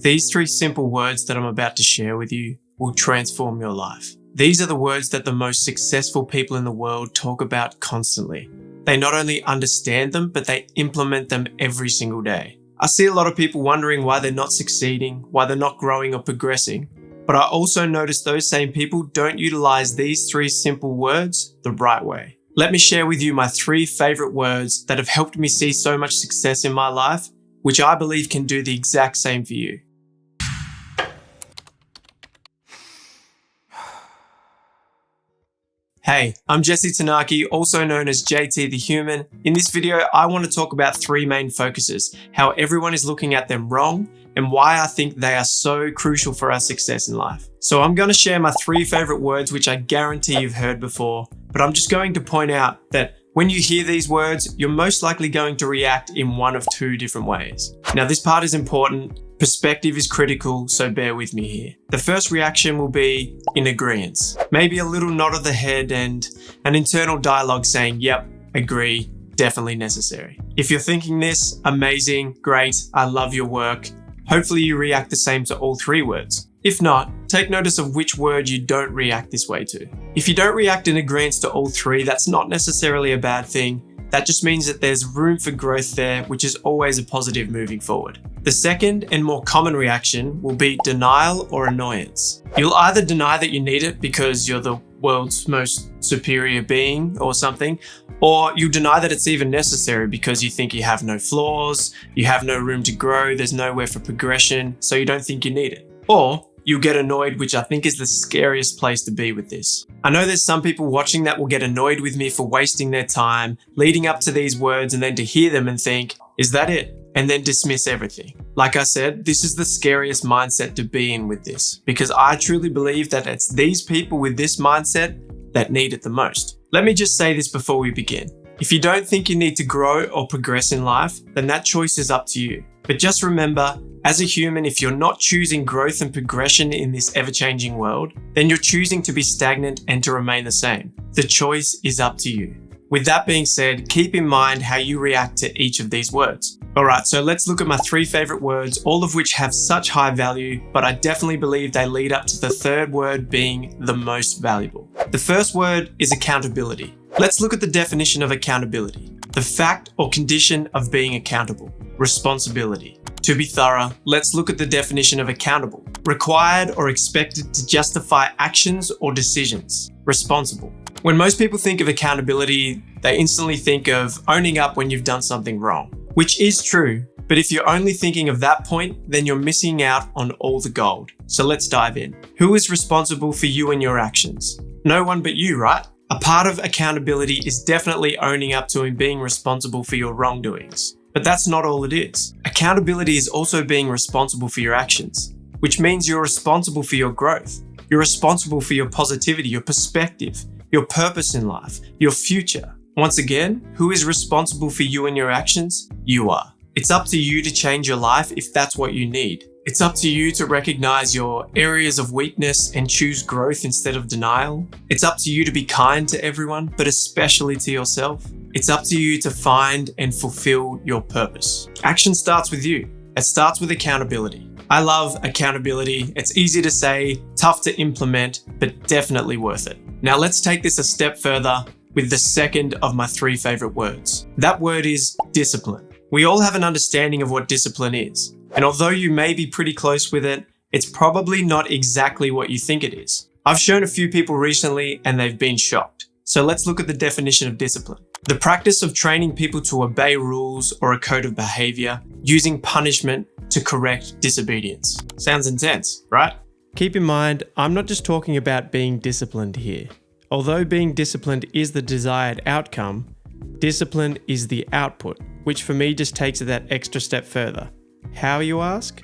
These 3 simple words that I'm about to share with you will transform your life. These are the words that the most successful people in the world talk about constantly. They not only understand them, but they implement them every single day. I see a lot of people wondering why they're not succeeding, why they're not growing or progressing. But I also notice those same people don't utilize these 3 simple words the right way. Let me share with you my 3 favorite words that have helped me see so much success in my life, which I believe can do the exact same for you. Hey, I'm Jesse Tanaki, also known as JT the Human. In this video, I want to talk about 3 main focuses, how everyone is looking at them wrong, and why I think they are so crucial for our success in life. So I'm going to share my 3 favorite words, which I guarantee you've heard before, but I'm just going to point out that when you hear these words, you're most likely going to react in one of 2 different ways. Now, this part is important. Perspective is critical, so bear with me here. The first reaction will be in agreement. Maybe a little nod of the head and an internal dialogue saying, yep, agree, definitely necessary. If you're thinking this, amazing, great, I love your work. Hopefully you react the same to all 3 words. If not, take notice of which word you don't react this way to. If you don't react in agreement to all 3, that's not necessarily a bad thing. That just means that there's room for growth there, which is always a positive moving forward. The second and more common reaction will be denial or annoyance. You'll either deny that you need it because you're the world's most superior being or something, or you deny that it's even necessary because you think you have no flaws, you have no room to grow, there's nowhere for progression, so you don't think you need it. Or you'll get annoyed, which I think is the scariest place to be with this. I know there's some people watching that will get annoyed with me for wasting their time leading up to these words and then to hear them and think, is that it? And then dismiss everything. Like I said, this is the scariest mindset to be in with this, because I truly believe that it's these people with this mindset that need it the most. Let me just say this before we begin. If you don't think you need to grow or progress in life, then that choice is up to you. But just remember, as a human, if you're not choosing growth and progression in this ever-changing world, then you're choosing to be stagnant and to remain the same. The choice is up to you. With that being said, keep in mind how you react to each of these words. Alright, so let's look at my 3 favorite words, all of which have such high value, but I definitely believe they lead up to the 3rd word being the most valuable. The first word is accountability. Let's look at the definition of accountability. The fact or condition of being accountable. Responsibility. To be thorough, let's look at the definition of accountable. Required or expected to justify actions or decisions. Responsible. When most people think of accountability, they instantly think of owning up when you've done something wrong, which is true, but if you're only thinking of that point, then you're missing out on all the gold. So let's dive in. Who is responsible for you and your actions? No one but you, right? A part of accountability is definitely owning up to and being responsible for your wrongdoings. But that's not all it is. Accountability is also being responsible for your actions, which means you're responsible for your growth. You're responsible for your positivity, your perspective, your purpose in life, your future. Once again, who is responsible for you and your actions? You are. It's up to you to change your life if that's what you need. It's up to you to recognize your areas of weakness and choose growth instead of denial. It's up to you to be kind to everyone, but especially to yourself. It's up to you to find and fulfill your purpose. Action starts with you. It starts with accountability. I love accountability. It's easy to say, tough to implement, but definitely worth it. Now let's take this a step further with the second of my 3 favorite words. That word is discipline. We all have an understanding of what discipline is. And although you may be pretty close with it, it's probably not exactly what you think it is. I've shown a few people recently and they've been shocked. So let's look at the definition of discipline. The practice of training people to obey rules or a code of behavior using punishment to correct disobedience. Sounds intense, right? Keep in mind, I'm not just talking about being disciplined here. Although being disciplined is the desired outcome, discipline is the output, which for me just takes it that extra step further. How, you ask?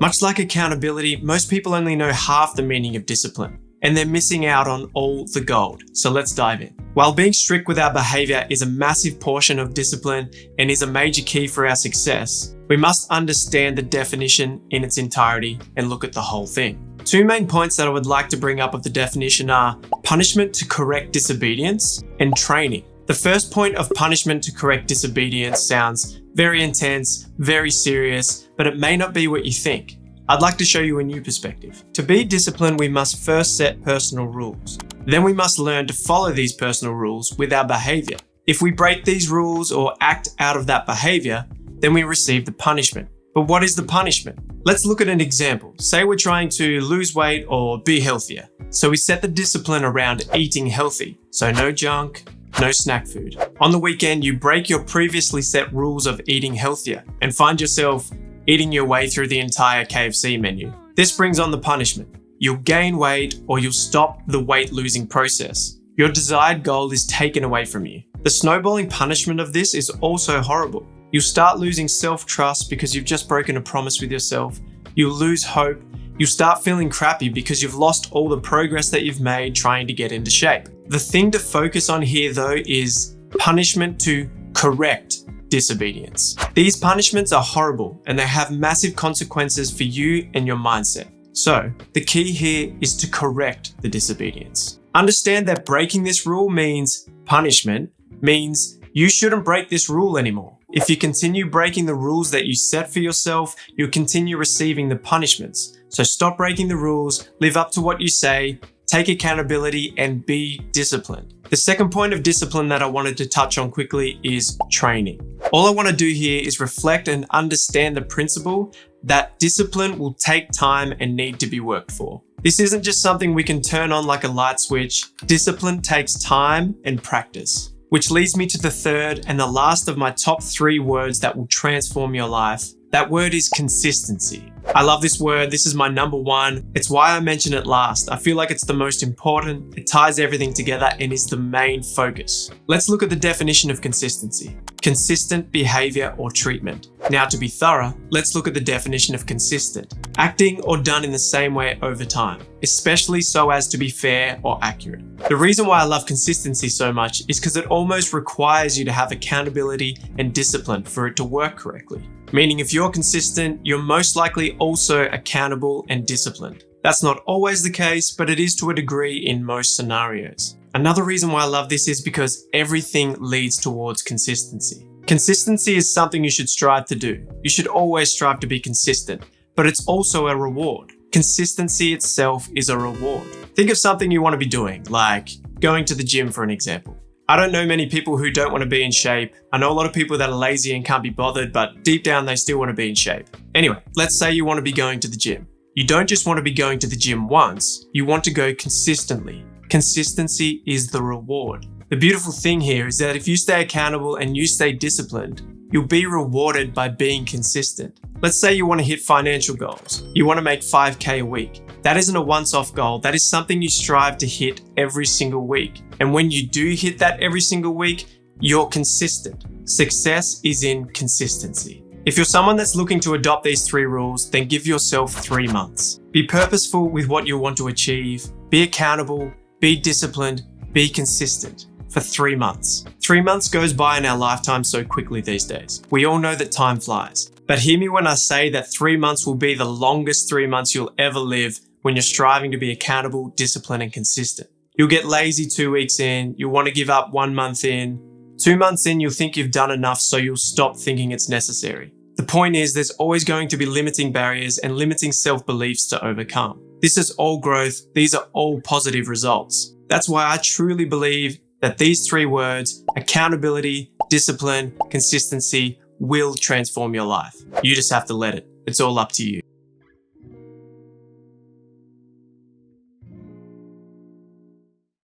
Much like accountability, most people only know half the meaning of discipline, and they're missing out on all the gold. So let's dive in. While being strict with our behavior is a massive portion of discipline and is a major key for our success, we must understand the definition in its entirety and look at the whole thing. 2 main points that I would like to bring up of the definition are punishment to correct disobedience and training. The first point of punishment to correct disobedience sounds very intense, very serious, but it may not be what you think. I'd like to show you a new perspective. To be disciplined, we must first set personal rules. Then we must learn to follow these personal rules with our behavior. If we break these rules or act out of that behavior, then we receive the punishment. But what is the punishment? Let's look at an example. Say we're trying to lose weight or be healthier. So we set the discipline around eating healthy. So no junk, no snack food. On the weekend, you break your previously set rules of eating healthier and find yourself eating your way through the entire KFC menu. This brings on the punishment. You'll gain weight or you'll stop the weight losing process. Your desired goal is taken away from you. The snowballing punishment of this is also horrible. You'll start losing self-trust because you've just broken a promise with yourself. You'll lose hope. You'll start feeling crappy because you've lost all the progress that you've made trying to get into shape. The thing to focus on here though is punishment to correct disobedience. These punishments are horrible and they have massive consequences for you and your mindset. So the key here is to correct the disobedience. Understand that breaking this rule means punishment, means you shouldn't break this rule anymore. If you continue breaking the rules that you set for yourself, you'll continue receiving the punishments. So stop breaking the rules, live up to what you say, take accountability, and be disciplined. The second point of discipline that I wanted to touch on quickly is training. All I want to do here is reflect and understand the principle that discipline will take time and need to be worked for. This isn't just something we can turn on like a light switch. Discipline takes time and practice. Which leads me to the third and the last of my top 3 words that will transform your life. That word is consistency. I love this word. This is my number 1. It's why I mention it last. I feel like it's the most important. It ties everything together and is the main focus. Let's look at the definition of consistency. Consistent behavior or treatment. Now, to be thorough, let's look at the definition of consistent. Acting or done in the same way over time, especially so as to be fair or accurate. The reason why I love consistency so much is because it almost requires you to have accountability and discipline for it to work correctly. Meaning if you're consistent, you're most likely also accountable and disciplined. That's not always the case, but it is to a degree in most scenarios. Another reason why I love this is because everything leads towards consistency. Consistency is something you should strive to do. You should always strive to be consistent, but it's also a reward. Consistency itself is a reward. Think of something you want to be doing, like going to the gym for an example. I don't know many people who don't want to be in shape. I know a lot of people that are lazy and can't be bothered, but deep down they still want to be in shape. Anyway, let's say you want to be going to the gym. You don't just want to be going to the gym once, you want to go consistently. Consistency is the reward. The beautiful thing here is that if you stay accountable and you stay disciplined, you'll be rewarded by being consistent. Let's say you want to hit financial goals. You want to make 5K a week. That isn't a once-off goal. That is something you strive to hit every single week. And when you do hit that every single week, you're consistent. Success is in consistency. If you're someone that's looking to adopt these 3 rules, then give yourself 3 months. Be purposeful with what you want to achieve. Be accountable, be disciplined, be consistent for 3 months. 3 months goes by in our lifetime so quickly these days. We all know that time flies. But hear me when I say that 3 months will be the longest 3 months you'll ever live when you're striving to be accountable, disciplined, and consistent. You'll get lazy 2 weeks in, you'll want to give up 1 month in. 2 months in, you'll think you've done enough, so you'll stop thinking it's necessary. The point is, there's always going to be limiting barriers and limiting self-beliefs to overcome. This is all growth. These are all positive results. That's why I truly believe that these 3 words, accountability, discipline, consistency, will transform your life. You just have to let it. It's all up to you.